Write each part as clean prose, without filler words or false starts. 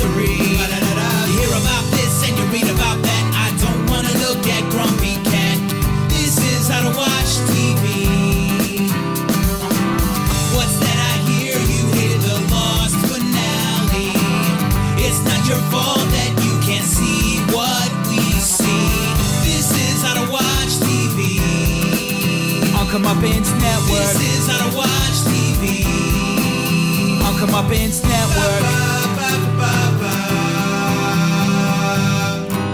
history. You hear about this and you read about that. I don't want to look at Grumpy Cat. This is how to watch TV. What's that I hear? You hear the Lost finale. It's not your fault that you can't see what we see. This is how to watch TV. On Comeuppance Network. This is how to watch TV. On Comeuppance Network.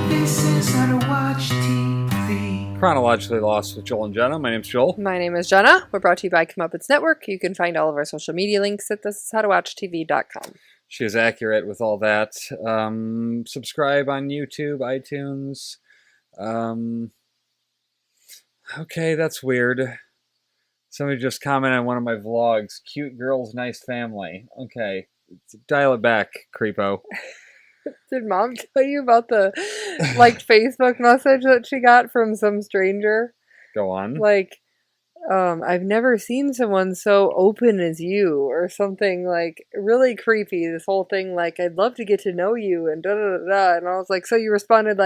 This is how to watch TV. Chronologically Lost with Joel and Jenna. My name's Joel. My name is Jenna. We're brought to you by Comeuppance Network. You can find all of our social media links at thisishowtowatchtv.com. She is accurate with all that. Subscribe on YouTube, iTunes. Okay, that's weird. Somebody just commented on one of my vlogs. Cute girls, nice family. Okay, dial it back, creepo. Did Mom tell you about the Facebook message that she got from some stranger? Go on. I've never seen someone so open as you, or something really creepy. This whole thing, I'd love to get to know you, and da da da da. And I was like, so you responded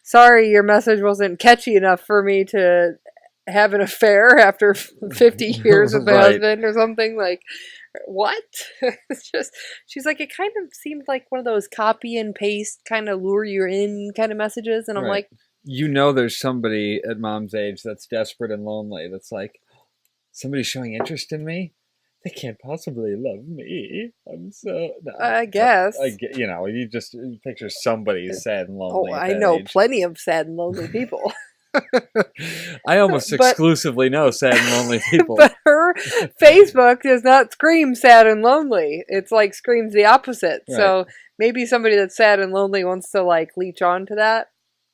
sorry, your message wasn't catchy enough for me to have an affair after 50 years with my Right. husband, or something. What? It's just, she's like, it kind of seemed like one of those copy and paste kind of lure you in kind of messages, and I'm Right. like, You know there's somebody at Mom's age that's desperate and lonely that's like, somebody's showing interest in me? They can't possibly love me. I'm so... No. I guess. You just picture somebody sad and lonely. Oh, at I that know age. plenty of sad and lonely people. I almost exclusively know sad and lonely people. But her Facebook does not scream sad and lonely. It's screams the opposite. Right. So maybe somebody that's sad and lonely wants to leech on to that.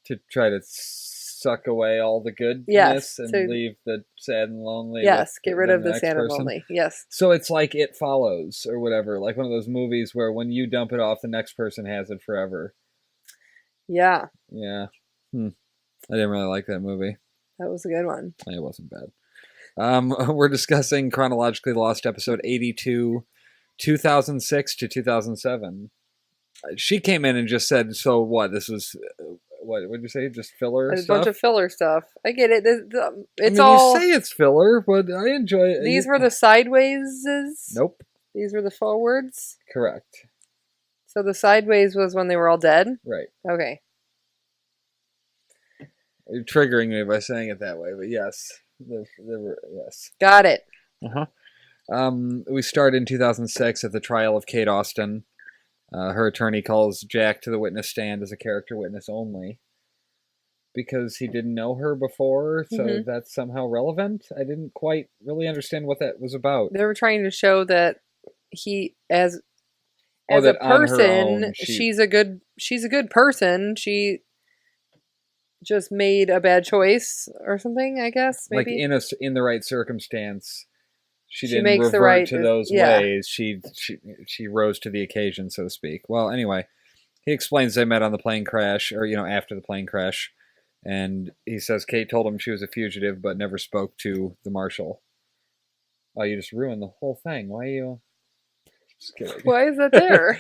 To try to suck away all the goodness Yes, and leave the sad and lonely. Yes, with get rid of the next sad and person. lonely. Yes. So it's like It Follows or whatever, like one of those movies where when you dump it off, the next person has it forever. Yeah, Yeah. I didn't really like that movie. that was a good one. It wasn't bad. We're discussing Chronologically Lost episode 82, 2006 to 2007. She came in and just said, so what, this was... What did you say? Just filler A stuff? bunch of filler stuff. I get it. It's you say it's filler, but I enjoy it. These were the sidewayses? Nope. These were the forwards? Correct. So the sideways was when they were all dead? Right. Okay. You're triggering me by saying it that way, but yes. There were, yes. Got it. Uh-huh. We start in 2006 at the trial of Kate Austen. Her attorney calls Jack to the witness stand as a character witness only because he didn't know her before, so that's somehow relevant. I didn't quite really understand what that was about. They were trying to show that he, as that a on her person, own, she's a good person. She just made a bad choice or something, I guess. Maybe. In the right circumstance. She didn't makes the revert right to those yeah. ways. She rose to the occasion, so to speak. Well, anyway, he explains they met on the plane crash, or after the plane crash, and he says Kate told him she was a fugitive, but never spoke to the marshal. Oh, you just ruined the whole thing. Why are you? Just kidding. Why is that there?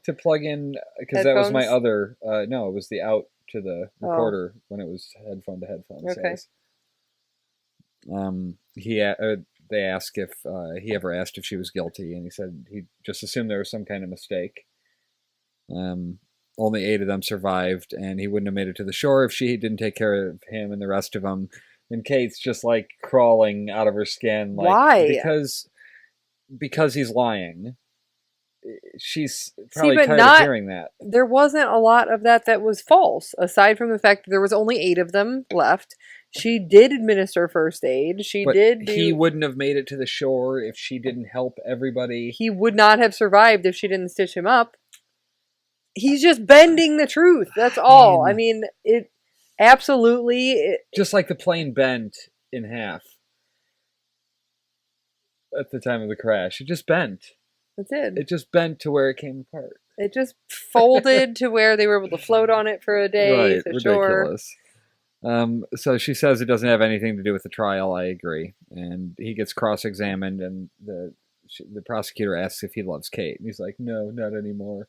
To plug in, because that was my Headphones? other. No, it was the out to the recorder when it was headphone to headphone. Okay. They asked if he ever asked if she was guilty, and he said he just assumed there was some kind of mistake. Only 8 of them survived, and he wouldn't have made it to the shore if she didn't take care of him and the rest of them. And Kate's just crawling out of her skin. Why? Because he's lying. She's probably tired of hearing that. There wasn't a lot of that was false, aside from the fact that there was only 8 of them left. She did administer first aid. He wouldn't have made it to the shore if she didn't help everybody. He would not have survived if she didn't stitch him up. He's just bending the truth. That's all. I mean, it absolutely... Just like the plane bent in half at the time of the crash. It just bent. It did. It just bent to where it came apart. It just folded to where they were able to float on it for a day. Right, to shore. ridiculous. So she says it doesn't have anything to do with the trial. I agree. And he gets cross-examined, and the prosecutor asks if he loves Kate. And he's like, no, not anymore.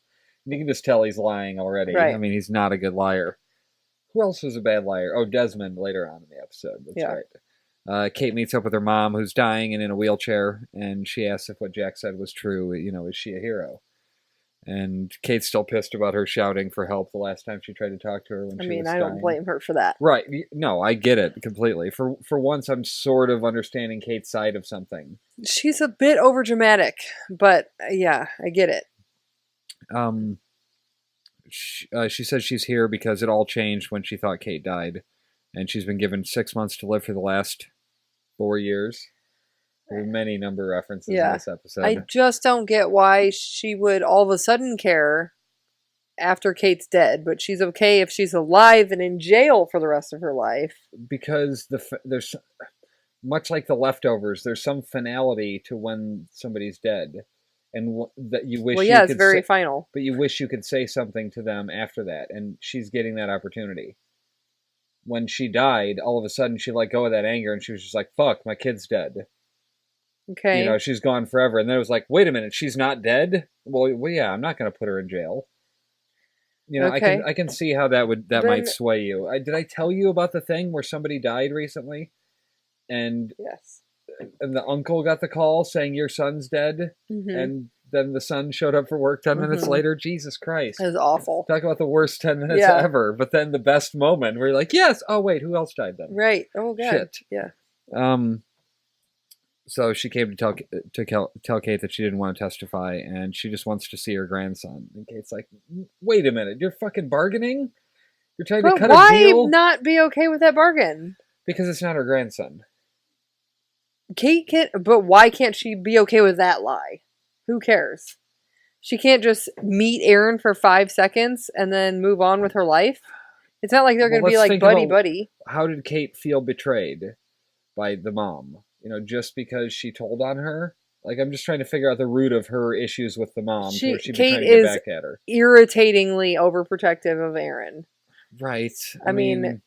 You can just tell he's lying already. Right. I mean, he's not a good liar. Who else was a bad liar? Oh, Desmond later on in the episode. That's right. Kate meets up with her mom, who's dying and in a wheelchair, and she asks if what Jack said was true. Is she a hero? And Kate's still pissed about her shouting for help the last time she tried to talk to her when she was dying. I don't blame her for that. Right. No, I get it completely. For once, I'm sort of understanding Kate's side of something. She's a bit overdramatic, but yeah, I get it. She says she's here because it all changed when she thought Kate died, and she's been given 6 months to live for the last 4 years. There are many number references in this episode. I just don't get why she would all of a sudden care after Kate's dead, but she's okay if she's alive and in jail for the rest of her life. Because there's, much like The Leftovers, there's some finality to when somebody's dead. And that you wish it's very final. But you wish you could say something to them after that, and she's getting that opportunity. When she died, all of a sudden she let go of that anger, and she was just like, fuck, my kid's dead. Okay. She's gone forever. And then it was like, wait a minute, she's not dead? Well yeah, I'm not going to put her in jail. Okay. I can see how that might sway you. Did I tell you about the thing where somebody died recently? And yes. And the uncle got the call saying your son's dead, and then the son showed up for work 10 minutes later. Jesus Christ. It was awful. Talk about the worst 10 minutes ever. But then the best moment where you're like, yes, oh wait, who else died then? Right. Oh god. Shit. Yeah. So she came to tell Kate that she didn't want to testify, and she just wants to see her grandson. And Kate's like, wait a minute, you're fucking bargaining? You're trying to cut a deal? Why not be okay with that bargain? Because it's not her grandson. Kate can't, but why can't she be okay with that lie? Who cares? She can't just meet Aaron for 5 seconds and then move on with her life? It's not like they're going to be like buddy-buddy. How did Kate feel betrayed by the mom? Just because she told on her? Like, I'm just trying to figure out the root of her issues with the mom. Kate trying to get back at her. Irritatingly overprotective of Aaron. Right. I mean,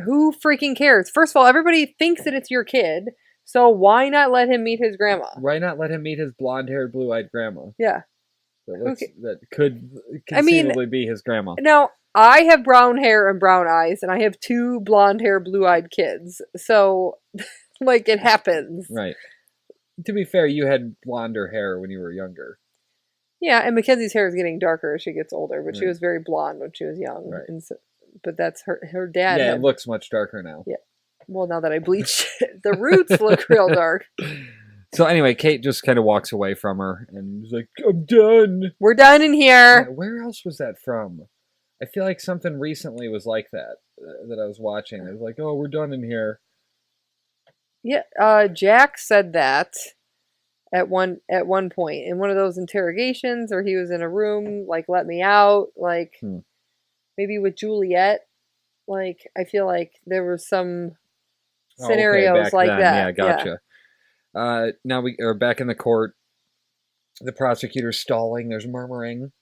who freaking cares? First of all, everybody thinks that it's your kid. So why not let him meet his grandma? Why not let him meet his blonde-haired, blue-eyed grandma? Yeah. That could conceivably be his grandma. Now, I have brown hair and brown eyes, and I have 2 blonde-haired, blue-eyed kids. So, it happens. Right. To be fair, you had blonder hair when you were younger. Yeah, and Mackenzie's hair is getting darker as she gets older, but she was very blonde when she was young. Right. And so, but that's her dad. Yeah, it looks much darker now. Yeah. Well, now that I bleached it, the roots look real dark. So anyway, Kate just kind of walks away from her and is like, I'm done. We're done in here. Yeah, where else was that from? I feel like something recently was like that I was watching. It was like, oh, we're done in here. Yeah, Jack said that at one point in one of those interrogations, or he was in a room, like, let me out, like, maybe with Juliet. Like, I feel like there was some scenarios like that. Yeah, gotcha. Yeah. Now we are back in the court. The prosecutor's stalling. There's murmuring.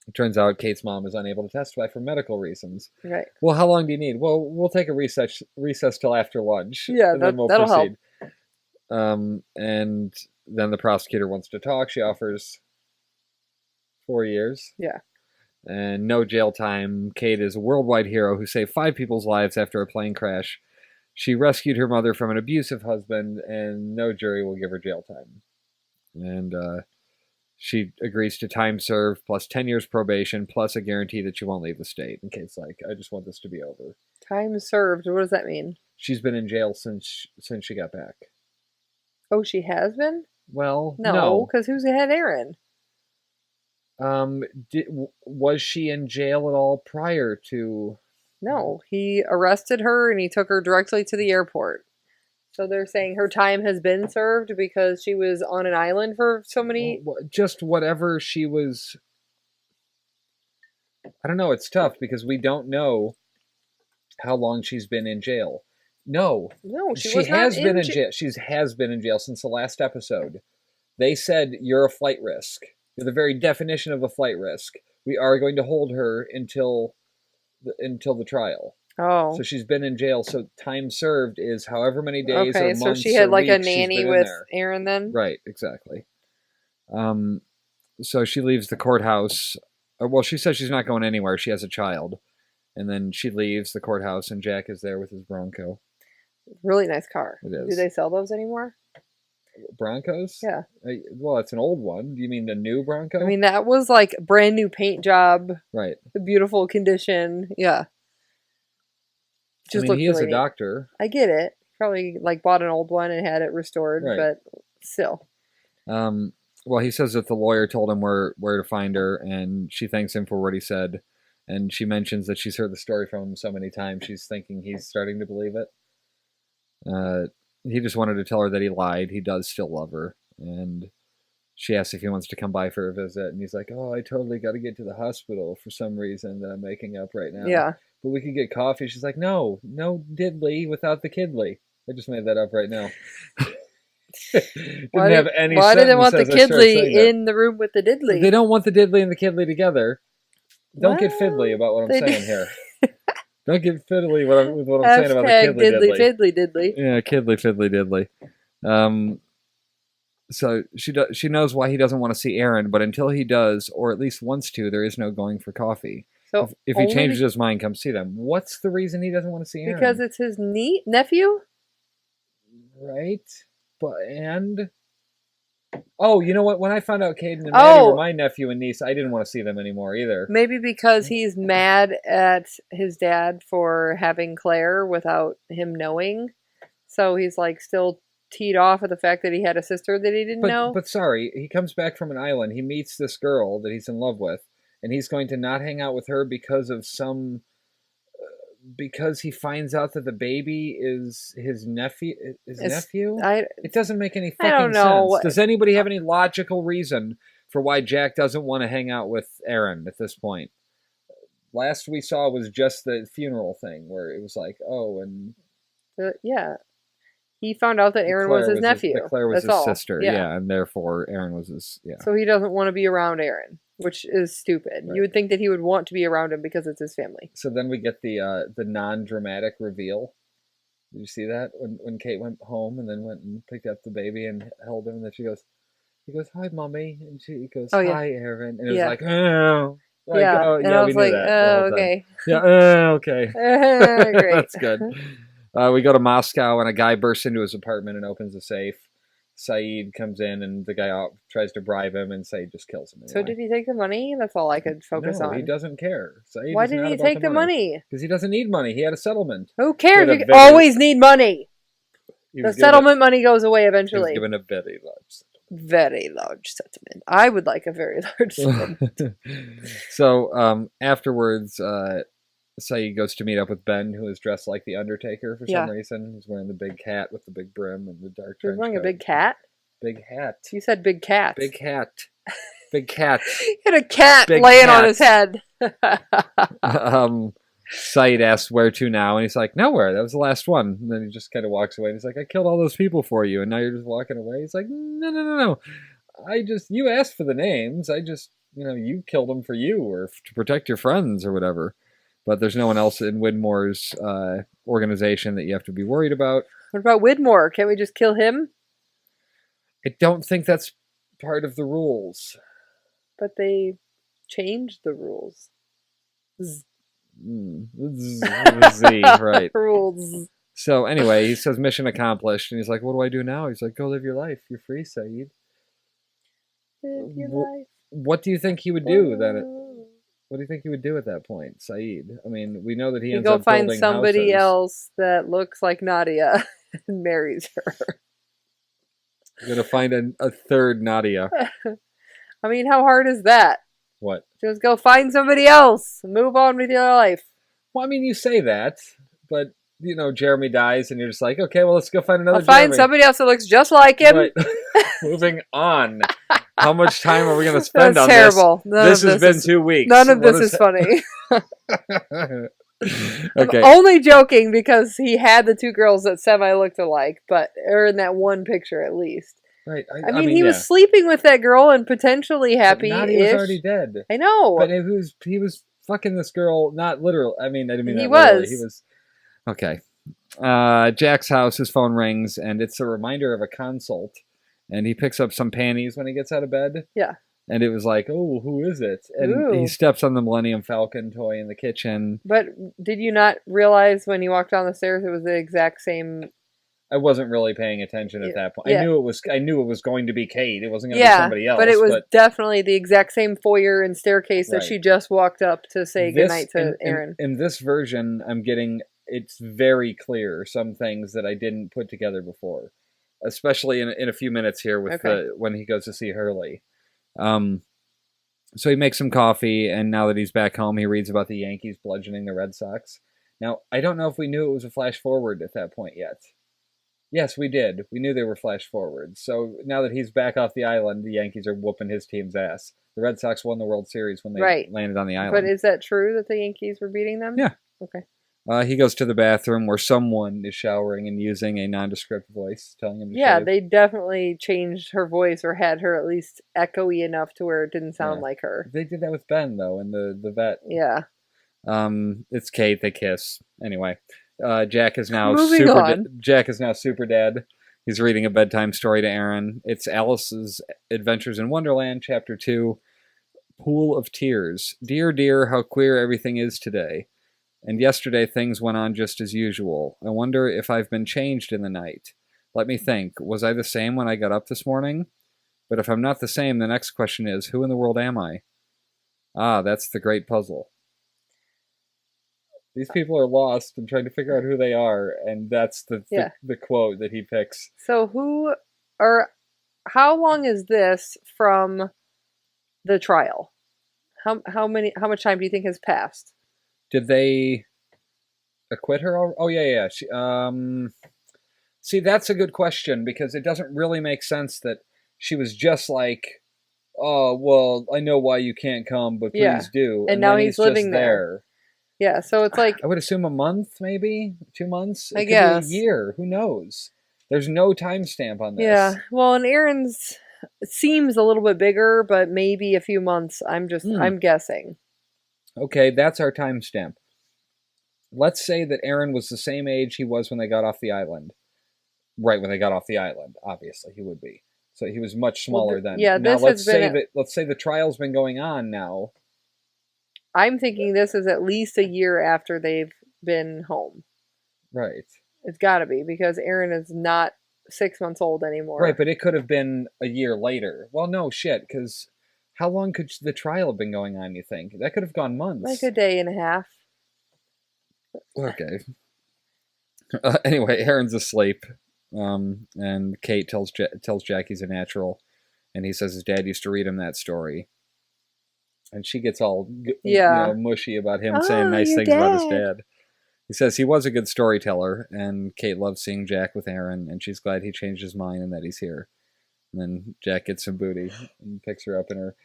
It turns out Kate's mom is unable to testify for medical reasons. Right. Well, how long do you need? Well, we'll take a recess till after lunch. Yeah, and then we'll that'll proceed. help. And then the prosecutor wants to talk. She offers 4 years. Yeah. And no jail time. Kate is a worldwide hero who saved 5 people's lives after a plane crash. She rescued her mother from an abusive husband, and no jury will give her jail time. And she agrees to time served, plus 10 years probation, plus a guarantee that she won't leave the state. And Kate's like, I just want this to be over. Time served. What does that mean? She's been in jail since she got back. Oh, she has been? Well, no, because who's ahead, Aaron? Was she in jail at all prior to... No, he arrested her and he took her directly to the airport. So they're saying her time has been served because she was on an island for so many... Just whatever she was... I don't know, it's tough because we don't know how long she's been in jail. No, she has been in jail. She has been in jail since the last episode. They said, you're a flight risk. You're the very definition of a flight risk. We are going to hold her until the trial. Oh. So she's been in jail. So time served is however many days or months. So she had like a weeks nanny with Aaron then? Right, exactly. So she leaves the courthouse Well, she says she's not going anywhere. She has a child. And then she leaves the courthouse, and Jack is there with his Bronco. Really nice car. It is. Do they sell those anymore? Broncos? Yeah. Well, it's an old one. Do you mean the new Bronco? I mean, that was like a brand new paint job. Right. Beautiful condition. Yeah. Just he is a doctor. I get it. Probably like bought an old one and had it restored, right. but still. Well, he says that the lawyer told him where to find her, and she thanks him for what he said. And she mentions that she's heard the story from him so many times, she's thinking he's starting to believe it. He just wanted to tell her that he lied. He does still love her. And she asks if he wants to come by for a visit. And he's like, oh, I totally got to get to the hospital for some reason that I'm making up right now. Yeah. But we could get coffee. She's like, no diddly without the kidly. I just made that up right now. Why do they want the kidly in the room with the diddly? They don't want the diddly and the kidly together. Don't get fiddly about what I'm saying here. Don't get fiddly with what I'm saying about the kidly diddly. Yeah, kidly fiddly diddly. So she knows why he doesn't want to see Aaron, but until he does, or at least wants to, there is no going for coffee. So if he changes his mind, come see them. What's the reason he doesn't want to see Aaron? Because it's his nephew? Right. Oh, you know what? When I found out Caden and Maddie were my nephew and niece, I didn't want to see them anymore either. Maybe because he's mad at his dad for having Claire without him knowing. So he's like still teed off at the fact that he had a sister that he didn't know. But sorry, he comes back from an island. He meets this girl that he's in love with, and he's going to not hang out with her because of because he finds out that the baby is his nephew. It doesn't make any fucking sense. Does anybody have any logical reason for why Jack doesn't want to hang out with Aaron at this point? Last we saw was just the funeral thing where it was like, yeah. He found out that Aaron was his nephew. Claire was his sister, yeah, and therefore Aaron was his, So he doesn't want to be around Aaron, which is stupid. Right. You would think that he would want to be around him because it's his family. So then we get the non-dramatic reveal. Did you see that? When Kate went home and then went and picked up the baby and held him, and then he goes, hi, Mommy, and he goes, hi, Aaron, and it was like, oh. Like, and I was like, okay. Yeah, okay. Great. That's good. We go to Moscow, and a guy bursts into his apartment and opens the safe. Saeed comes in, and the guy tries to bribe him, and Saeed just kills him. So did he take the money? That's all I could focus on. He doesn't care. Saeed Why didn't he take the money? Because he doesn't need money. He had a settlement. Who cares? You always need money. The settlement money goes away eventually. He was given a very large settlement. I would like a very large settlement. So afterwards, Saeed goes to meet up with Ben, who is dressed like the Undertaker for some reason. He's wearing the big hat with the big brim and the dark trench coat. He's wearing a big cat? Big hat. You said big cat. Big hat. Big cat. He had a cat laying on his head. Saeed asks where to now, and he's like, nowhere. That was the last one. And then he just kind of walks away, and he's like, I killed all those people for you, and now you're just walking away. He's like, no. You asked for the names. You killed them for you or to protect your friends or whatever. But there's no one else in Widmore's organization that you have to be worried about. What about Widmore? Can't we just kill him? I don't think that's part of the rules. But they changed the rules. Z, right. Rules. So anyway, he says mission accomplished, and he's like, what do I do now? He's like, go live your life. You're free, Saeed. Live your life. What do you think he would do then? What do you think he would do at that point, Saeed? I mean, we know that he ends up building houses. Go find somebody else that looks like Nadia and marries her. You're going to find a third Nadia. I mean, how hard is that? What? Just go find somebody else. Move on with your life. Well, I mean, you say that, but, Jeremy dies, and you're just like, okay, well, let's go find another I'll find somebody else that looks just like him. Right. Moving on. How much time are we going to spend on terrible. This? This has been 2 weeks. None of this is funny. Okay. I'm only joking because he had the two girls that semi-looked alike, or in that one picture at least. Right. I mean, he was sleeping with that girl and potentially happy. Nadia was already dead. I know. But he was fucking this girl, not literal. I mean, I didn't mean that literally. He was. Okay. Jack's house, his phone rings, and it's a reminder of a consult. And he picks up some panties when he gets out of bed. Yeah. And it was like, oh, who is it? And Ooh. he steps on the Millennium Falcon toy in the kitchen. But did you not realize when you walked down the stairs it was the exact same? I wasn't really paying attention at that point. Yeah. I knew it was going to be Kate. It wasn't going to be somebody else. But it was definitely the exact same foyer and staircase that Right. she just walked up to say goodnight to Aaron. In this version, I'm getting, it's very clear some things that I didn't put together before, especially in a few minutes here with when he goes to see Hurley. So he makes some coffee, and now that he's back home, he reads about the Yankees bludgeoning the Red Sox. Now, I don't know if we knew it was a flash forward at that point yet. Yes, we did. We knew they were flash forwards. So now that he's back off the island, the Yankees are whooping his team's ass. The Red Sox won the World Series when they landed on the island. But is that true that the Yankees were beating them? Yeah. Okay. He goes to the bathroom where someone is showering and using a nondescript voice, telling him to shave. They definitely changed her voice or had her at least echoey enough to where it didn't sound like her. They did that with Ben, though, in the vet. Yeah. It's Kate. They kiss. Anyway. Jack is now super dad. He's reading a bedtime story to Aaron. It's Alice's Adventures in Wonderland, Chapter 2, Pool of Tears. Dear, dear, how queer everything is today. And yesterday things went on just as usual. I wonder if I've been changed in the night. Let me think. Was I the same when I got up this morning? But if I'm not the same, the next question is, who in the world am I? Ah, that's the great puzzle. These people are lost and trying to figure out who they are, and that's the quote that he picks. So how long is this from the trial? How much time do you think has passed? Did they acquit her? Oh yeah. See, that's a good question, because it doesn't really make sense that she was just like, oh, well, I know why you can't come, but please do. And now he's living there. Yeah, so it's like... I would assume a month, maybe? 2 months? I guess. Be a year. Who knows? There's no timestamp on this. Yeah, well, and Aaron's seems a little bit bigger, but maybe a few months. I'm guessing. Okay, that's our timestamp. Let's say that Aaron was the same age he was when they got off the island. Right, when they got off the island, obviously, he would be. So he was much smaller then. Yeah, now, let's say the trial's been going on now. I'm thinking this is at least a year after they've been home. Right. It's got to be, because Aaron is not 6 months old anymore. Right, but it could have been a year later. Well, no, shit, because how long could the trial have been going on, you think? That could have gone months. Like a day and a half. Okay. Anyway, Aaron's asleep, and Kate tells Jack he's a natural, and he says his dad used to read him that story. And she gets all mushy about him saying nice things about his dad. He says he was a good storyteller, and Kate loves seeing Jack with Aaron, and she's glad he changed his mind and that he's here. And then Jack gets some booty and picks her up in her...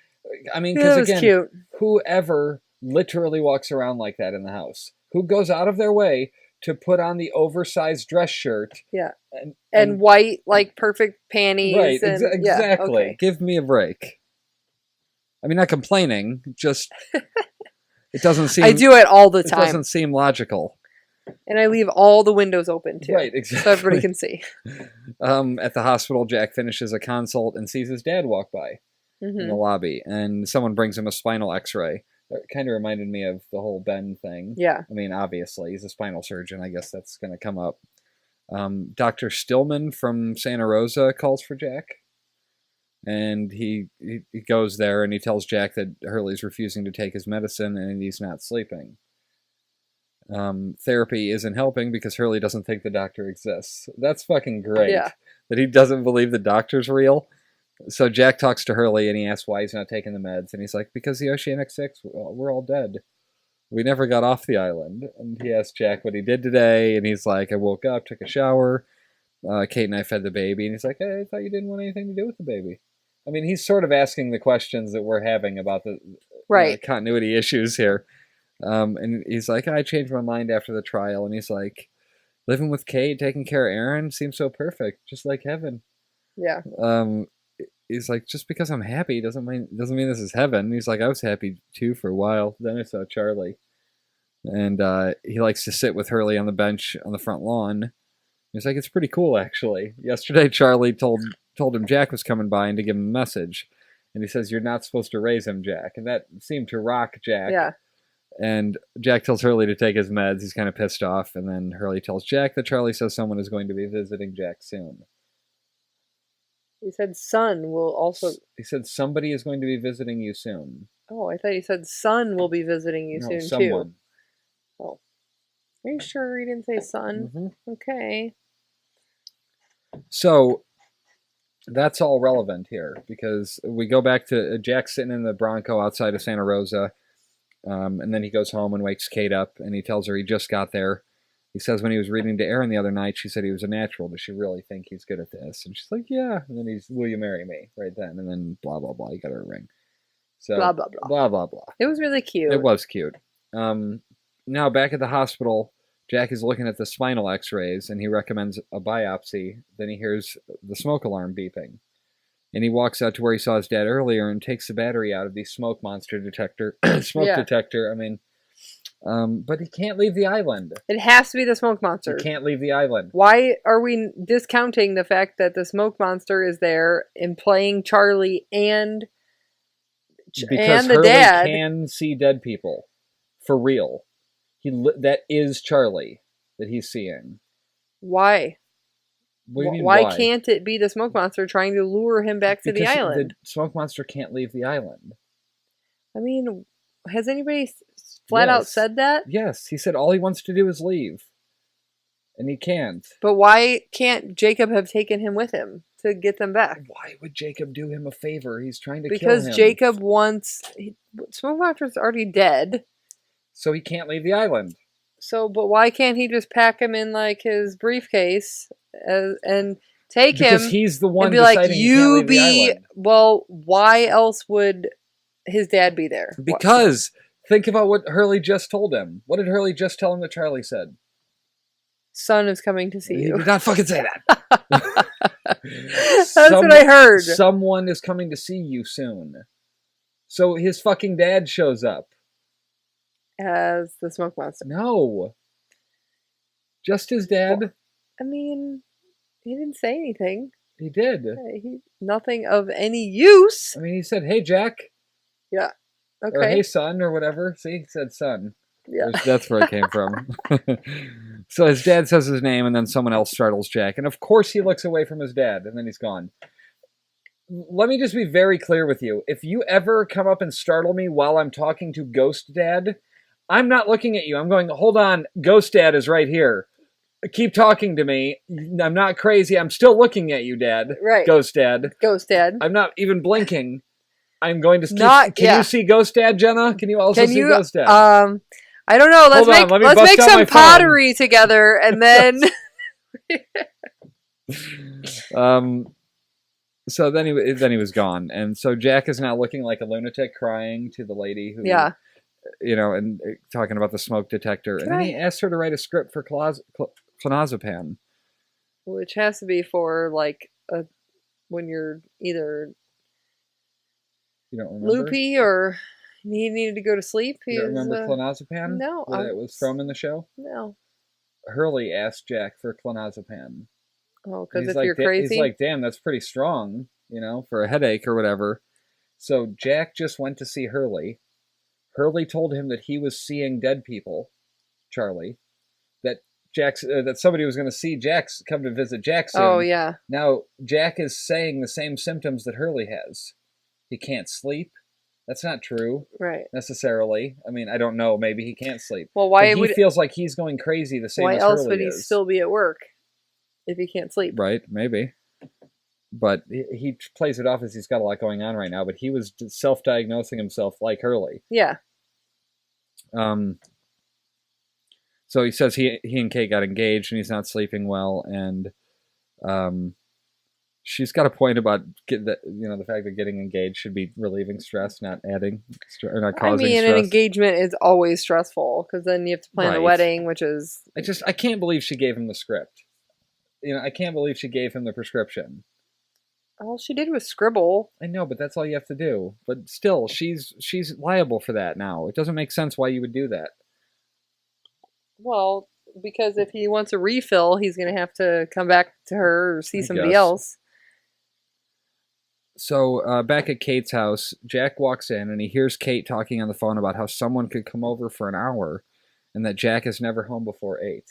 I mean, because again, cute. Whoever literally walks around like that in the house? Who goes out of their way to put on the oversized dress shirt? Yeah. And white, like, perfect panties. Right, and, exactly. Yeah, okay. Give me a break. I mean, not complaining, just... It doesn't seem... I do it all the time. It doesn't seem logical. And I leave all the windows open, too. Right, exactly. So everybody can see. At the hospital, Jack finishes a consult and sees his dad walk by in the lobby. And someone brings him a spinal x-ray. That kind of reminded me of the whole Ben thing. Yeah. I mean, obviously, he's a spinal surgeon. I guess that's going to come up. Dr. Stillman from Santa Rosa calls for Jack. And he goes there and he tells Jack that Hurley's refusing to take his medicine and he's not sleeping. Therapy isn't helping because Hurley doesn't think the doctor exists. That's fucking great. Yeah. That he doesn't believe the doctor's real. So Jack talks to Hurley and he asks why he's not taking the meds. And he's like, because the Oceanic Six, we're all dead. We never got off the island. And he asks Jack what he did today. And he's like, I woke up, took a shower. Kate and I fed the baby. And he's like, hey, I thought you didn't want anything to do with the baby. I mean, he's sort of asking the questions that we're having about the continuity issues here. And he's like, I changed my mind after the trial. And he's like, living with Kate, taking care of Aaron seems so perfect, just like heaven. Yeah. He's like, just because I'm happy doesn't mean this is heaven. He's like, I was happy too for a while. Then I saw Charlie. And he likes to sit with Hurley on the bench on the front lawn. He's like, it's pretty cool, actually. Yesterday, Charlie told him Jack was coming by and to give him a message. And he says, "You're not supposed to raise him, Jack." And that seemed to rock Jack. Yeah. And Jack tells Hurley to take his meds. He's kind of pissed off. And then Hurley tells Jack that Charlie says someone is going to be visiting Jack soon. He said son will also... He said somebody is going to be visiting you soon. Oh, I thought you said son will be visiting you soon, someone. too. Oh. Are you sure you didn't say son? Mm-hmm. Okay. So that's all relevant here because we go back to Jack sitting in the Bronco outside of Santa Rosa. And then he goes home and wakes Kate up and he tells her he just got there. He says when he was reading to Erin the other night, she said he was a natural. Does she really think he's good at this? And she's like, yeah. And then he's, will you marry me? Right then. And then blah, blah, blah. He got her a ring. So, blah, blah, blah. Blah, blah, blah. It was really cute. It was cute. Now back at the hospital, Jack is looking at the spinal x-rays and he recommends a biopsy. Then he hears the smoke alarm beeping. And he walks out to where he saw his dad earlier and takes the battery out of the smoke monster detector. Detector, I mean. But he can't leave the island. It has to be the smoke monster. He can't leave the island. Why are we discounting the fact that the smoke monster is there and playing Charlie and because the Hurley dad can see dead people. For real. That is Charlie that he's seeing. Why? What do you mean, why can't it be the smoke monster trying to lure him back to the island? The smoke monster can't leave the island. I mean, has anybody flat out said that? Yes, he said all he wants to do is leave. And he can't. But why can't Jacob have taken him with him to get them back? Why would Jacob do him a favor? He's trying to kill him. Because Jacob wants... Smoke monster's already dead. So he can't leave the island. So, but why can't he just pack him in like his briefcase and take him? Because he's the one and be deciding like, he can't leave the island. Well, why else would his dad be there? Because think about what Hurley just told him. What did Hurley just tell him that Charlie said? Son is coming to see you. He did not fucking say that. That's what I heard. Someone is coming to see you soon. So his fucking dad shows up. As the smoke monster. No. Just his dad. Well, I mean, he didn't say anything. He did. Nothing of any use. I mean, he said, hey, Jack. Yeah. Okay. Or hey, son, or whatever. See, he said son. Yeah. That's where it came from. So his dad says his name, and then someone else startles Jack. And of course he looks away from his dad, and then he's gone. Let me just be very clear with you. If you ever come up and startle me while I'm talking to Ghost Dad, I'm not looking at you. I'm going, hold on, Ghost Dad is right here. Keep talking to me. I'm not crazy. I'm still looking at you, Dad. Right. Ghost Dad. Ghost Dad. I'm not even blinking. I'm going to... Can you see Ghost Dad, Jenna? Can you also see Ghost Dad? I don't know. Let's make some pottery together, and then... So then he was gone. And so Jack is now looking like a lunatic, crying to the lady who... Yeah. You know, and talking about the smoke detector. And then he asked her to write a script for clonazepam. Which has to be for, like, when you're either you don't remember? loopy or he needed to go to sleep. You don't remember clonazepam? No. What it was from in the show? No. Hurley asked Jack for clonazepam. Oh, because if you're crazy? He's like, damn, that's pretty strong, you know, for a headache or whatever. So Jack just went to see Hurley. Hurley told him that he was seeing dead people, Charlie, that somebody was going to see come to visit Jack soon. Oh, yeah. Now, Jack is saying the same symptoms that Hurley has. He can't sleep. That's not true. Right. Necessarily. I mean, I don't know. Maybe he can't sleep. Well, he feels like he's going crazy the same as Hurley is. Why else would he still be at work if he can't sleep? Right, maybe. But he plays it off as he's got a lot going on right now, but he was self-diagnosing himself like Hurley. Yeah. So he says he and Kate got engaged and he's not sleeping well, and she's got a point about the fact that getting engaged should be relieving stress, not adding or not causing stress. An engagement is always stressful because then you have to plan the wedding, which is... I can't believe she gave him the script. I can't believe she gave him the prescription. All she did was scribble. I know, but that's all you have to do. But still, she's liable for that now. It doesn't make sense why you would do that. Well, because if he wants a refill, he's going to have to come back to her or see somebody else. So back at Kate's house, Jack walks in and he hears Kate talking on the phone about how someone could come over for an hour and that Jack is never home before 8.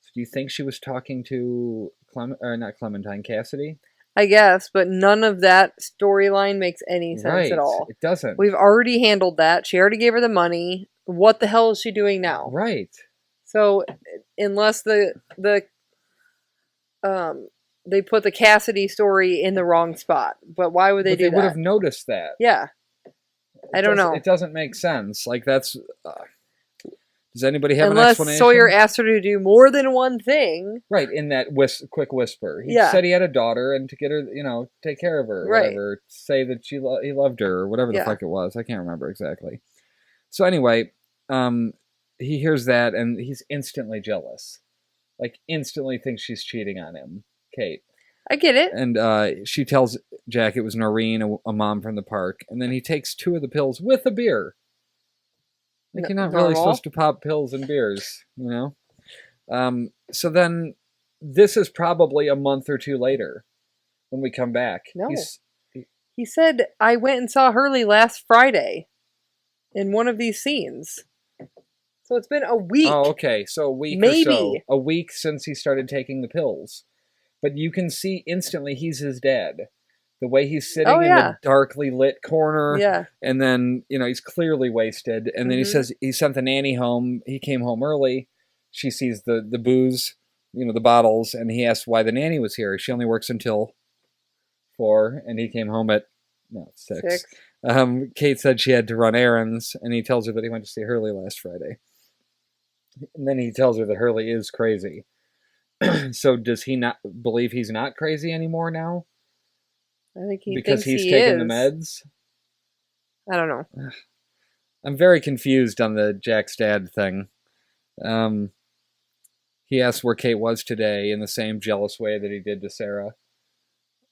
So do you think she was talking to not Clementine, Cassidy? I guess, but none of that storyline makes any sense Right. at all. It doesn't. We've already handled that. She already gave her the money. What the hell is she doing now? Right. So, unless they put the Cassidy story in the wrong spot, but why would they do that? They would have noticed that. Yeah, I don't know. It doesn't make sense. Like that's. Does anybody have Unless an explanation? Sawyer asked her to do more than one thing. Right, in that quick whisper. He Yeah. said he had a daughter and to get her, take care of her, or Right. whatever. Say that he loved her, or whatever the Yeah. fuck it was. I can't remember exactly. So anyway, he hears that and he's instantly jealous. Like, instantly thinks she's cheating on him, Kate. I get it. And she tells Jack it was Noreen, a mom from the park. And then he takes 2 of the pills with a beer. Like, you're not really supposed to pop pills and beers, So then, this is probably a month or 2 later when we come back. No. He said, I went and saw Hurley last Friday in one of these scenes. So it's been a week. Oh, okay. So a week Maybe. or so. A week since he started taking the pills. But you can see instantly he's his dad. The way he's sitting in the darkly lit corner. Yeah. And then, he's clearly wasted. And then he says he sent the nanny home. He came home early. She sees the booze, the bottles. And he asks why the nanny was here. She only works until 4. And he came home at 6. Kate said she had to run errands. And he tells her that he went to see Hurley last Friday. And then he tells her that Hurley is crazy. So does he not believe he's not crazy anymore now? I think because thinks he's taking the is. meds? I don't know. I'm very confused on the Jack's dad thing. He asked where Kate was today in the same jealous way that he did to Sarah.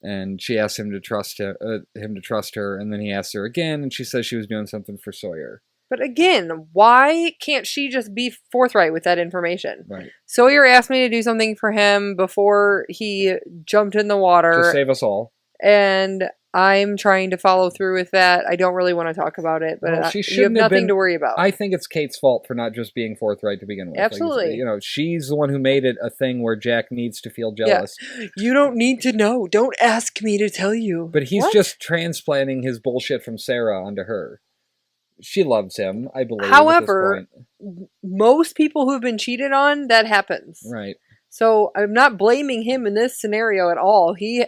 And she asked him to trust her, and then he asked her again, and she says she was doing something for Sawyer. But again, why can't she just be forthright with that information? Right. Sawyer asked me to do something for him before he jumped in the water. To save us all. And I'm trying to follow through with that. I don't really want to talk about it, but you have nothing to worry about. I think it's Kate's fault for not just being forthright to begin with. Absolutely. Like, she's the one who made it a thing where Jack needs to feel jealous. Yeah. You don't need to know. Don't ask me to tell you. But he's just transplanting his bullshit from Sarah onto her. She loves him, I believe. However, most people who have been cheated on, that happens. Right. So I'm not blaming him in this scenario at all. He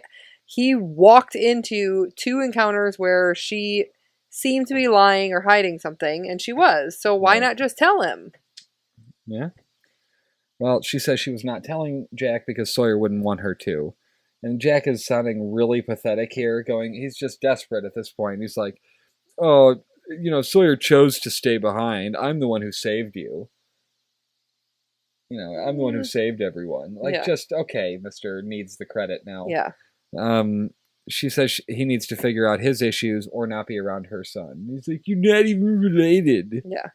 walked into 2 encounters where she seemed to be lying or hiding something, and she was. So why not just tell him? Yeah. Well, she says she was not telling Jack because Sawyer wouldn't want her to. And Jack is sounding really pathetic here, he's just desperate at this point. He's like, oh, Sawyer chose to stay behind. I'm the one who saved you. I'm the one who saved everyone. Just, okay, Mr. needs the credit now. Yeah. She says he needs to figure out his issues or not be around her son. He's like, you're not even related. Yeah.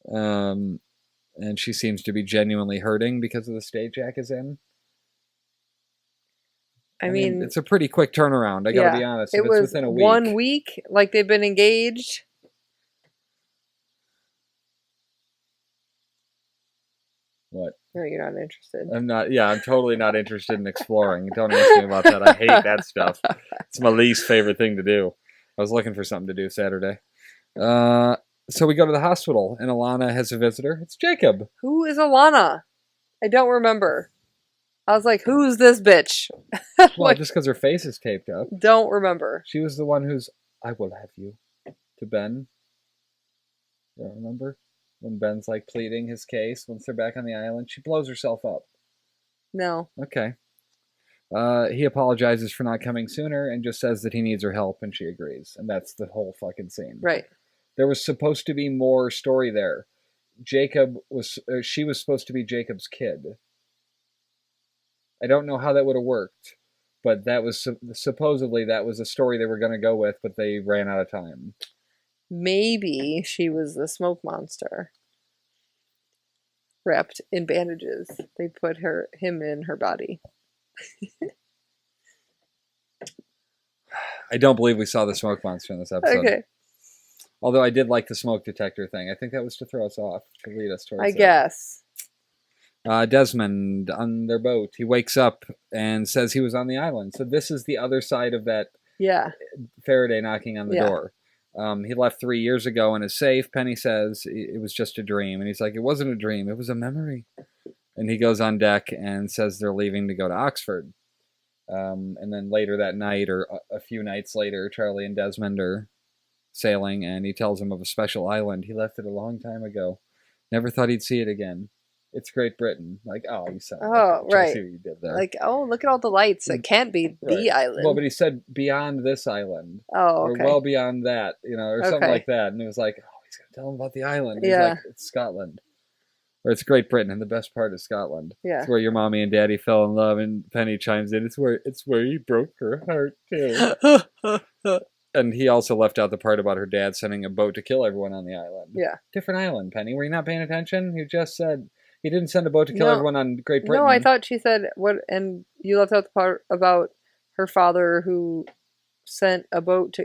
And she seems to be genuinely hurting because of the state Jack is in. I mean, it's a pretty quick turnaround. I gotta be honest. It was within a week. 1 week, like they've been engaged. What? No, you're not interested. I'm not. Yeah, I'm totally not interested in exploring. Don't ask me about that. I hate that stuff. It's my least favorite thing to do. I was looking for something to do Saturday. So we go to the hospital, and Alana has a visitor. It's Jacob. Who is Alana? I don't remember. I was like, who's this bitch? Well, just because her face is taped up. Don't remember. She was the one who's, I will have you, to Ben. You don't remember? When Ben's like pleading his case once they're back on the island, she blows herself up. No. Okay. He apologizes for not coming sooner and just says that he needs her help, and she agrees. And that's the whole fucking scene. Right. There was supposed to be more story there. She was supposed to be Jacob's kid. I don't know how that would have worked, but that was supposedly that was a story they were going to go with, but they ran out of time. Maybe she was the smoke monster. Wrapped in bandages. They put him in her body. I don't believe we saw the smoke monster in this episode. Okay. Although I did like the smoke detector thing. I think that was to throw us off, to lead us towards I it. guess. Desmond on their boat. He wakes up and says he was on the island. So this is the other side of that Yeah. Faraday knocking on the Yeah. door. He left 3 years ago and is safe. Penny says it was just a dream. And he's like, it wasn't a dream. It was a memory. And he goes on deck and says they're leaving to go to Oxford. And then later that night, or a few nights later, Charlie and Desmond are sailing, and he tells him of a special island. He left it a long time ago. Never thought he'd see it again. It's Great Britain. Like, oh, you said. Oh, right. I see what you did there. Like, oh, look at all the lights. It can't be the island. Well, but he said beyond this island. Oh, okay. Or well beyond that, or something Okay. like that. And it was like, oh, he's going to tell him about the island. Yeah. He's like, it's Scotland. Or it's Great Britain, and the best part is Scotland. Yeah. It's where your mommy and daddy fell in love, and Penny chimes in, it's where he broke her heart, too. And he also left out the part about her dad sending a boat to kill everyone on the island. Yeah. Different island, Penny. Were you not paying attention? You just said he didn't send a boat to kill No. everyone on Great Britain. No, I thought she said what, and you left out the part about her father who sent a boat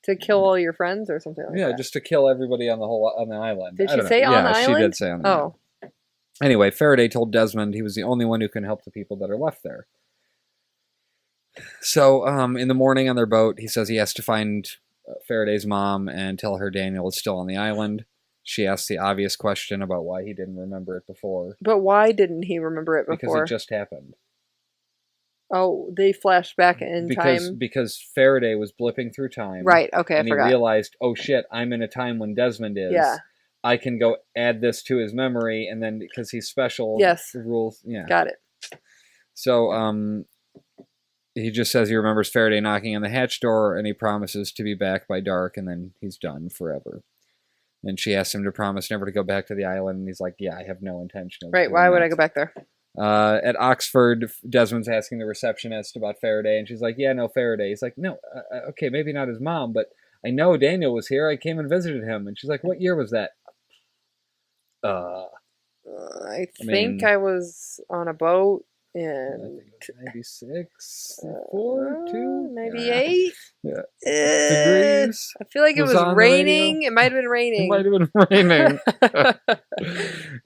to kill all your friends or something like that. just to kill everybody on the island. Did I she don't know. say on the Yeah, island? she did say on the island. Oh, Anyway, Faraday told Desmond he was the only one who can help the people that are left there. So, in the morning on their boat, he says he has to find Faraday's mom and tell her Daniel is still on the island. She asks the obvious question about why he didn't remember it before. but why didn't he remember it before? Because it just happened. Oh, they flashed back in time. Because Faraday was blipping through time. Right. Okay, I And forgot. he realized, oh shit, I'm in a time when Desmond is. Yeah. I can go add this to his memory, and then because he's special, Yes. the rules. Yeah. Got it. So, he just says he remembers Faraday knocking on the hatch door, and he promises to be back by dark, and then he's done forever. And she asks him to promise never to go back to the island, and he's like, yeah, I have no intention of Right. doing Why would that." I go back there? At Oxford, Desmond's asking the receptionist about Faraday, and she's like, yeah, no, Faraday. He's like, no, okay, maybe not his mom, but I know Daniel was here. I came and visited him. And she's like, what year was that? I think I was on a boat I in think it was 96, 4, 2, 98. Yeah. Uh, Degrees. I feel like it Was was on the raining. It might have been It raining. might have been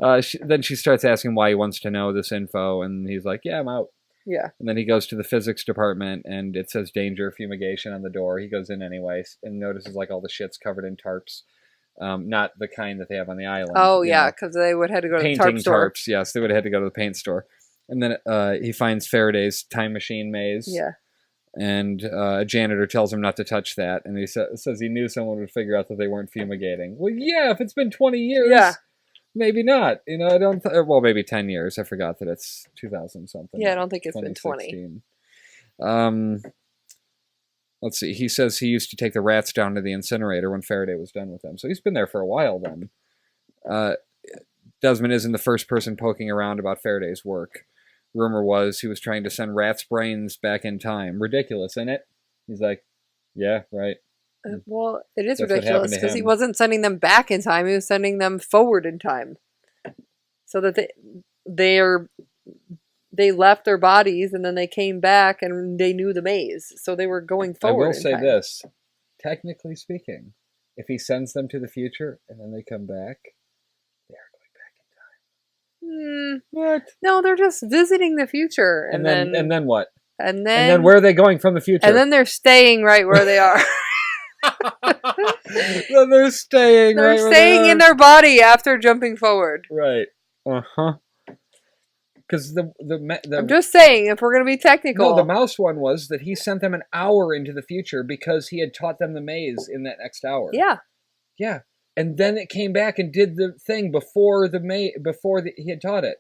raining. Then she starts asking why he wants to know this info, and he's like, yeah, I'm out. Yeah. And then he goes to the physics department, and it says danger fumigation on the door. He goes in anyways and notices like all the shit's covered in tarps. Not the kind that they have on the island. Oh, yeah, because they would have to go to the Painting tarp store. tarps, yes. They would have had to go to the paint store. And then he finds Faraday's time machine maze. Yeah. And a janitor tells him not to touch that. And he says he knew someone would figure out that they weren't fumigating. Well, yeah, if it's been 20 years, Yeah. maybe not. I don't... well, maybe 10 years. I forgot that it's 2000-something. Yeah, I don't think it's been 20. Let's see. He says he used to take the rats down to the incinerator when Faraday was done with them. So he's been there for a while then. Desmond isn't the first person poking around about Faraday's work. Rumor was he was trying to send rats' brains back in time. Ridiculous, isn't it? He's like, yeah, right. Well, it is That's what happened ridiculous to because he him. wasn't sending them back in time. He was sending them forward in time. So that they left their bodies and then they came back and they knew the maze. So they were going forward. I will say time. this. Technically speaking, if he sends them to the future and then they come back, they are going back in time. What? No, they're just visiting the future. And then what? And And then where are they going from the future? And then they're staying right where they are. Then they're staying. They're right where staying they in are. their body after jumping forward. Right. Because I'm just saying, if we're going to be technical. No, the mouse one was that he sent them an hour into the future because he had taught them the maze in that next hour. Yeah. Yeah. And then it came back and did the thing before he had taught it.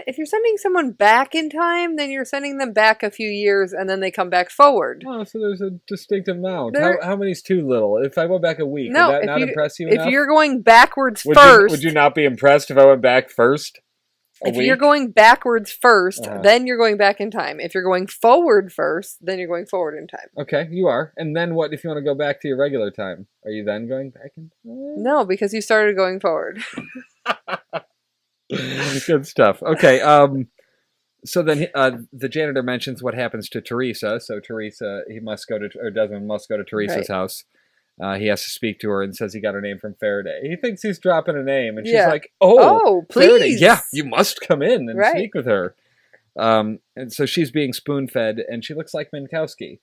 If you're sending someone back in time, then you're sending them back a few years and then they come back forward. Oh, so there's a distinct amount. There- How many's too little? If I went back a week, No, would that if not you- impress you If enough? you're going backwards would first, would you not be impressed if I went back first? if you're going backwards first, Uh-huh. then you're going back in time. If you're going forward first, then you're going forward in time. Okay, you are. And then what if you want to go back to your regular time? Are you then going back in time? No, because you started going forward. Good stuff. Okay, So then the janitor mentions what happens to Teresa. So Desmond must go to Teresa's house. He has to speak to her and says he got her name from Faraday. He thinks he's dropping a name, and she's like, "Oh, please, Faraday, yeah, you must come in and speak with her." And so she's being spoon-fed, and she looks like Minkowski.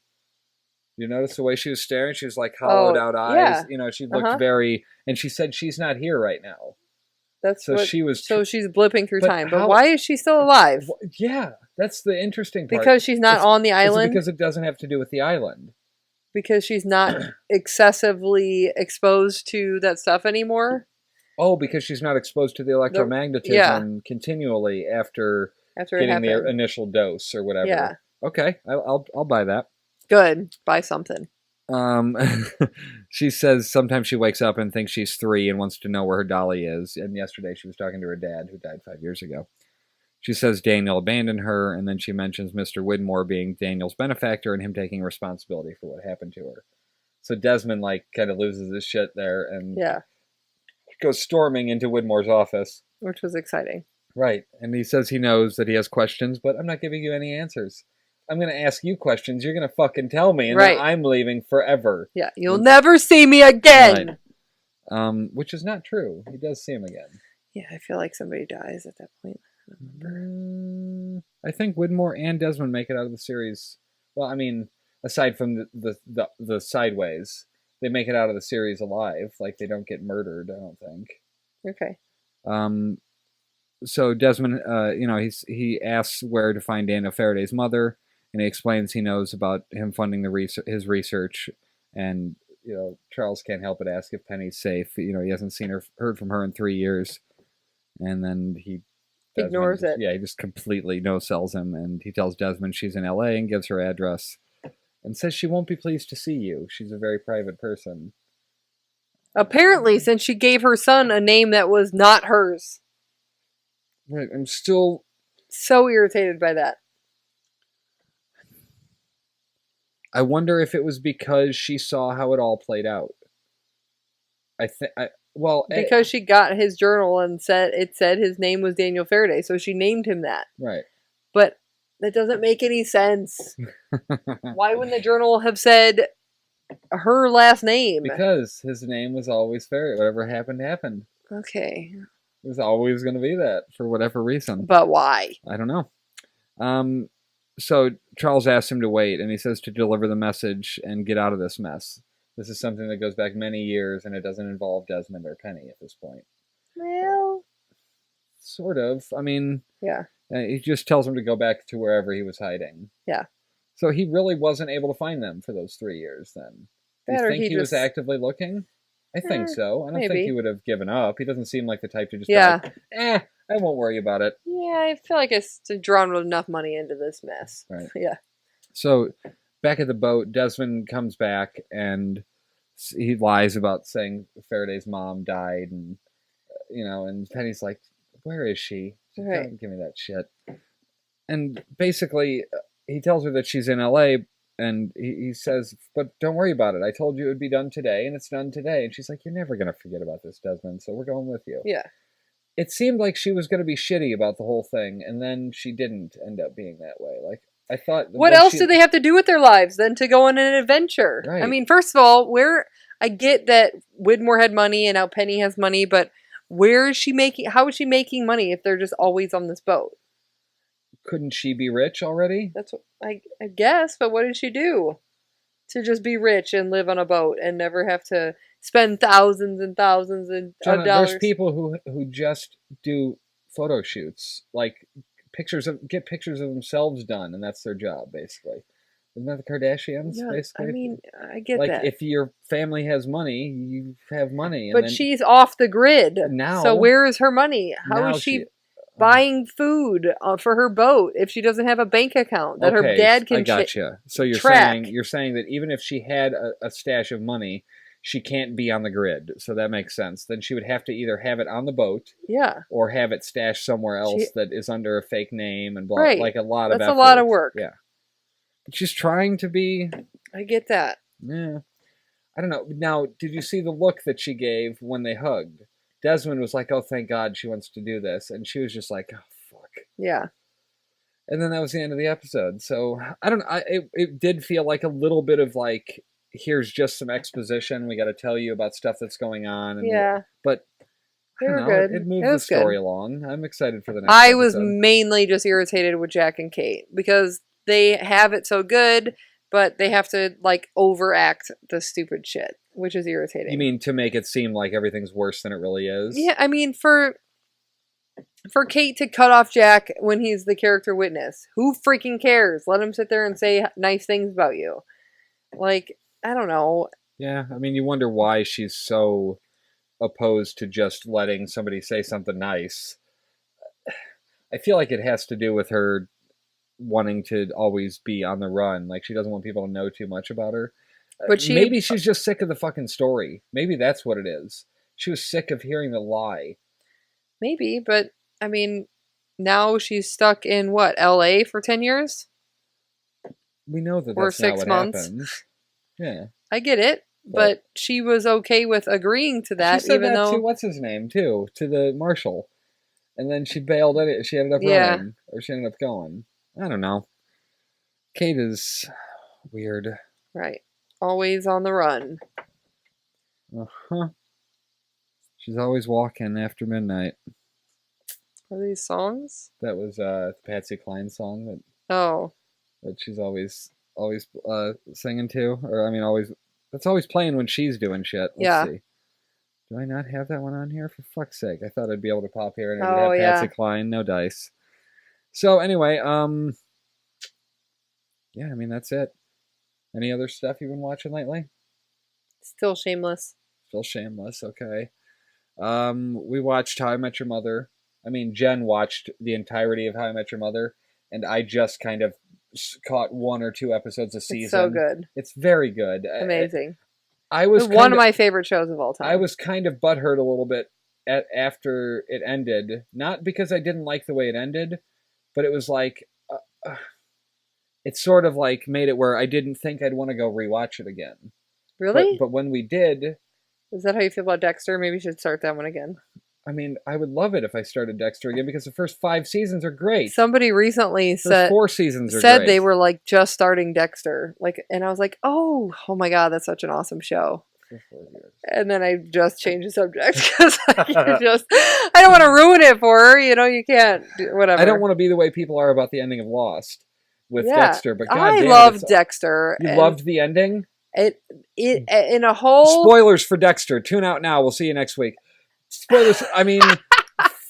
You notice the way she was staring? She was like hollowed out eyes. Yeah. You know, she looked very. And she said she's not here right now. That's so she was. So she's blipping through time. But why is she still alive? Yeah, that's the interesting part. Because she's not on the island. Because it doesn't have to do with the island. Because she's not excessively exposed to that stuff anymore. Oh, because she's not exposed to the electromagnetism continually after getting the initial dose or whatever. Yeah. Okay, I'll buy that. Good. Buy something. She says sometimes she wakes up and thinks she's 3 and wants to know where her dolly is. And yesterday she was talking to her dad, who died 5 years ago. She says Daniel abandoned her, and then she mentions Mr. Widmore being Daniel's benefactor and him taking responsibility for what happened to her. So Desmond kind of loses his shit there and goes storming into Widmore's office, which was exciting. Right, and he says he knows that he has questions, but I'm not giving you any answers. I'm going to ask you questions. You're going to fucking tell me, and then I'm leaving forever. Yeah, you'll never see me again. Right. Which is not true. He does see him again. Yeah, I feel like somebody dies at that point. I don't remember. I think Widmore and Desmond make it out of the series. Well, I mean, aside from the sideways, they make it out of the series alive. Like, they don't get murdered, I don't think. Okay. So Desmond, he asks where to find Daniel Faraday's mother, and he explains he knows about him funding his research, and Charles can't help but ask if Penny's safe. He hasn't heard from her in 3 years, and then he ignores it. Yeah, he just completely no-sells him, and he tells Desmond she's in L.A. and gives her address, and says she won't be pleased to see you. She's a very private person. Apparently, since she gave her son a name that was not hers. Right, I'm still so irritated by that. I wonder if it was because she saw how it all played out. Because she got his journal and said his name was Daniel Faraday, so she named him that. Right. But that doesn't make any sense. Why wouldn't the journal have said her last name? Because his name was always Faraday. Whatever happened, happened. Okay. It was always going to be that for whatever reason. But why? I don't know. So Charles asks him to wait, and he says to deliver the message and get out of this mess. This is something that goes back many years, and it doesn't involve Desmond or Penny at this point. Well, sort of. I mean, yeah. He just tells him to go back to wherever he was hiding. Yeah. So he really wasn't able to find them for those 3 years then. Do you think he was actively looking? I think so. I don't think he would have given up. He doesn't seem like the type to just be like, I won't worry about it. Yeah, I feel like it's drawn enough money into this mess. Right. Yeah. So back at the boat, Desmond comes back and he lies about saying Faraday's mom died, and and Penny's like, where is she? Don't give me that shit. And basically, he tells her that she's in L.A., and he says, but don't worry about it. I told you it would be done today, and it's done today. And she's like, you're never going to forget about this, Desmond, so we're going with you. Yeah. It seemed like she was going to be shitty about the whole thing, and then she didn't end up being that way. Like, I thought... What else do they have to do with their lives than to go on an adventure? Right. I mean, first of all, I get that Widmore had money and now Penny has money, but how is she making money if they're just always on this boat? Couldn't she be rich already? That's what I guess, but what did she do to just be rich and live on a boat and never have to spend thousands and thousands of dollars? There's people who just do photo shoots, like get pictures of themselves done, and that's their job basically. Isn't that the Kardashians? Yeah, basically, I mean, I get like, that. If your family has money, you have money. But she's off the grid now. So where is her money? How is she buying food for her boat if she doesn't have a bank account that her dad can track? I gotcha. So you're saying that even if she had a stash of money, she can't be on the grid. So that makes sense. Then she would have to either have it on the boat, or have it stashed somewhere else that is under a fake name and blah. Right. Like a lot of effort. That's a lot of work. Yeah. But she's trying to be. I get that. Yeah. I don't know. Now, did you see the look that she gave when they hugged? Desmond was like, oh, thank God she wants to do this. And she was just like, oh, fuck. Yeah. And then that was the end of the episode. So I don't know. It did feel like a little bit of like, here's just some exposition. We got to tell you about stuff that's going on. And, Yeah. But They I were don't know. good. It moved It the was story good. along. I'm excited for the next I episode. was mainly just irritated with Jack and Kate because they have it so good, but they have to like overact the stupid shit, which is irritating. You mean to make it seem like everything's worse than it really is? Yeah, I mean for Kate to cut off Jack when he's the character witness, who freaking cares? Let him sit there and say nice things about you. Like, I don't know. Yeah, I mean, you wonder why she's so opposed to just letting somebody say something nice. I feel like it has to do with her wanting to always be on the run. Like, she doesn't want people to know too much about her. But maybe she's just sick of the fucking story. Maybe that's what it is. She was sick of hearing the lie. Maybe, but I mean, now she's stuck in what, LA for 10 years? We know that Or that's not 6 what months. happens. Yeah. I get it, but she was okay with agreeing to that, she said even that though to what's his name too, to the marshal, and then she bailed at it. She ended up Yeah. running, or she ended up going. I don't know. Kate is weird. right, always on the run. Uh-huh. She's always walking after midnight. Are these songs? That was the Patsy Cline song Oh, that she's always singing to, or I mean, that's always playing when she's doing shit. Let's see. Do I not have that one on here? For fuck's sake, I thought I'd be able to pop here and it would have Patsy Cline, no dice. So anyway, yeah, I mean that's it. Any other stuff you've been watching lately? still Shameless. Still Shameless, okay. We watched How I Met Your Mother. I mean, Jen watched the entirety of How I Met Your Mother, and I just kind of caught 1 or 2 episodes a season. It's so good. It's very good. Amazing. I was one of my favorite shows of all time. I was kind of butthurt a little bit after it ended. Not because I didn't like the way it ended, but it was like... it sort of like made it where I didn't think I'd want to go rewatch it again. Really? But when we did... Is that how you feel about Dexter? Maybe you should start that one again. I mean, I would love it if I started Dexter again because the first 5 seasons are great. Somebody recently said 4 seasons are said great. they were like just starting Dexter, like, and I was like, oh my god, that's such an awesome show. For 4 years. And then I just changed the subject because I don't want to ruin it for her. You know, you can't. Whatever. I don't want to be the way people are about the ending of Lost with Dexter, but I goddamn, loved Dexter. You loved the ending? It in a whole... Spoilers for Dexter. Tune out now. We'll see you next week. Spoilers. I mean,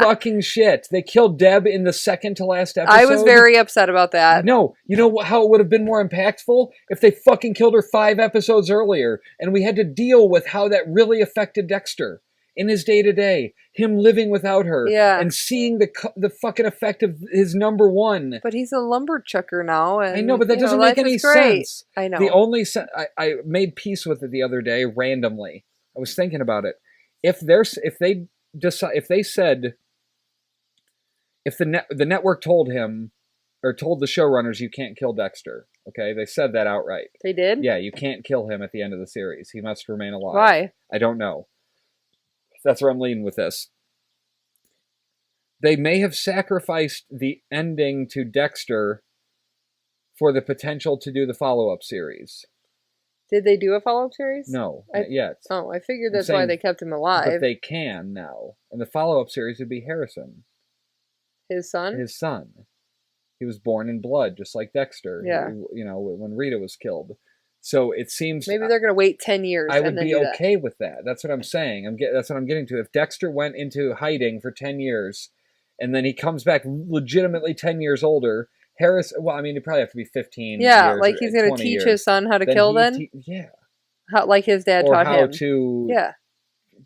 fucking shit. They killed Deb in the second to last episode. I was very upset about that. No, you know how it would have been more impactful? If they fucking killed her 5 episodes earlier, and we had to deal with how that really affected Dexter in his day-to-day. Him living without her. Yeah. And seeing the fucking effect of his number 1. But he's a lumberchucker now. And, I know, but that doesn't life make any is great. sense. I know. The only I made peace with it the other day randomly. I was thinking about it. If the network told him or told the showrunners you can't kill Dexter, okay? They said that outright. They did? Yeah, you can't kill him at the end of the series. He must remain alive. Why? I don't know. That's where I'm leaning with this. They may have sacrificed the ending to Dexter for the potential to do the follow-up series. Did they do a follow-up series? No, not yet. Oh, I figured that's I'm why saying, they kept him alive. But they can now. And the follow-up series would be Harrison. His son? His son. He was born in blood, just like Dexter. Yeah. You know, when Rita was killed. So it seems... Maybe they're going to wait 10 years I would and then be do that. okay with that. That's what I'm saying. That's what I'm getting to. If Dexter went into hiding for 10 years, and then he comes back legitimately 10 years older... Harris, well, I mean, he'd probably have to be 15 Yeah, years like he's going to teach his son how to kill then? Yeah. How, like his dad or taught how him. to... Yeah.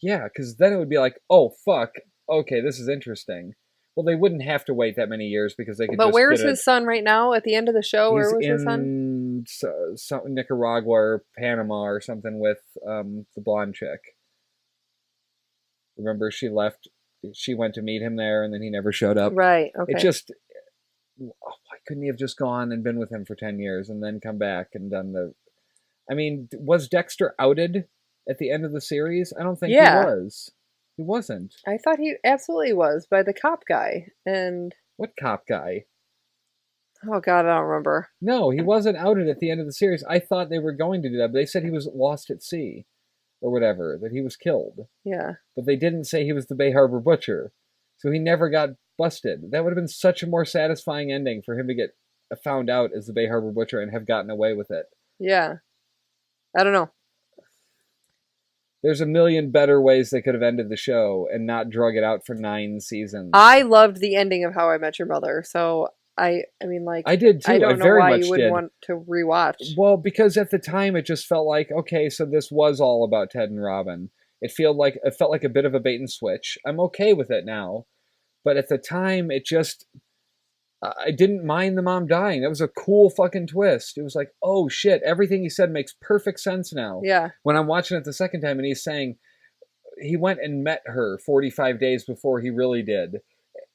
Yeah, because then it would be like, oh, fuck, okay, this is interesting. Well, they wouldn't have to wait that many years because they could But just where's get his son right now at the end of the show? Where was his son? in Nicaragua or Panama or something with the blonde chick. Remember, she left, she went to meet him there and then he never showed up. Right, okay. It just... Why couldn't he have just gone and been with him for 10 years and then come back and done the... I mean, was Dexter outed at the end of the series? I don't think he was. He wasn't. I thought he absolutely was by the cop guy. And what cop guy? Oh God, I don't remember. No, he wasn't outed at the end of the series. I thought they were going to do that, but they said he was lost at sea or whatever, that he was killed. Yeah. But they didn't say he was the Bay Harbor Butcher. So he never got busted. That would have been such a more satisfying ending for him to get found out as the Bay Harbor Butcher and have gotten away with it. Yeah. I don't know. There's a million better ways they could have ended the show and not drug it out for 9 seasons. I loved the ending of How I Met Your Mother, so I mean, like, I did too. I don't know very why much you wouldn't did. want to rewatch. Well, because at the time it just felt like, okay, so this was all about Ted and Robin. It felt like a bit of a bait and switch. I'm okay with it now, but at the time it just, I didn't mind the mom dying. That was a cool fucking twist. It was like, oh shit, everything he said makes perfect sense now. Yeah. When I'm watching it the second time and he's saying he went and met her 45 days before he really did.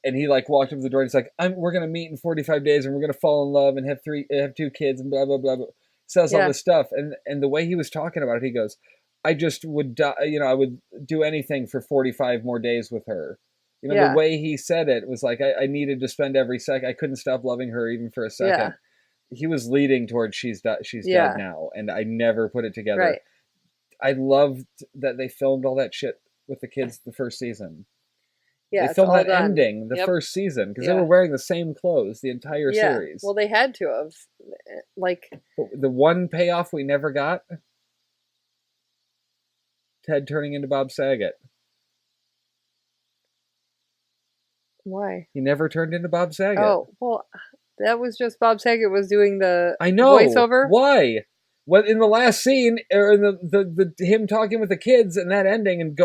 And he like walked up to the door and he's like, we're going to meet in 45 days and we're going to fall in love and have 2 kids and blah, blah, blah, blah. Says all this stuff. And the way he was talking about it, he goes, I just would die, I would do anything for 45 more days with her. The way he said it was like, I needed to spend every second. I couldn't stop loving her even for a second. Yeah. He was leading towards she's dead now. And I never put it together. Right. I loved that they filmed all that shit with the kids the first season. Yeah, they filmed that done. ending the first season because they were wearing the same clothes the entire series. Well, they had to have. Like, the one payoff we never got, Ted turning into Bob Saget. Why? He never turned into Bob Saget. Oh, well, that was just Bob Saget was doing the voiceover. Why? What in the last scene, or in the him talking with the kids and that ending, and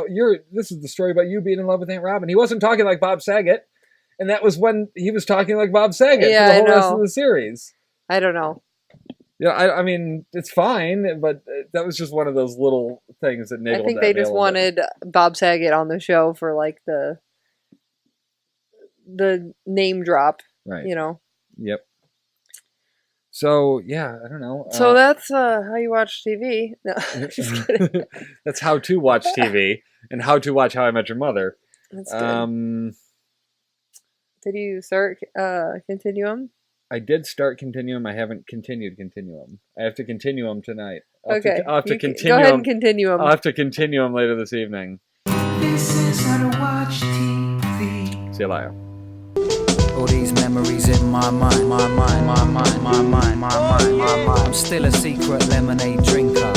this is the story about you being in love with Aunt Robin. He wasn't talking like Bob Saget, and that was when he was talking like Bob Saget for the whole rest of the series. I don't know. Yeah, I mean, it's fine, but that was just one of those little things that niggled. I think they just wanted Bob Saget on the show for like the name drop, right? Yep. So yeah, I don't know. So that's how you watch TV. No, just kidding. That's how to watch TV and how to watch How I Met Your Mother. That's good. Did you start Continuum? I did start Continuum. I haven't continued Continuum. I have to continue them tonight. I'll have to continue. Go ahead and continue them. I'll have to continue them later this evening. This is how to watch TV. See you later. All these memories in my mind, my mind. I'm still a secret lemonade drinker.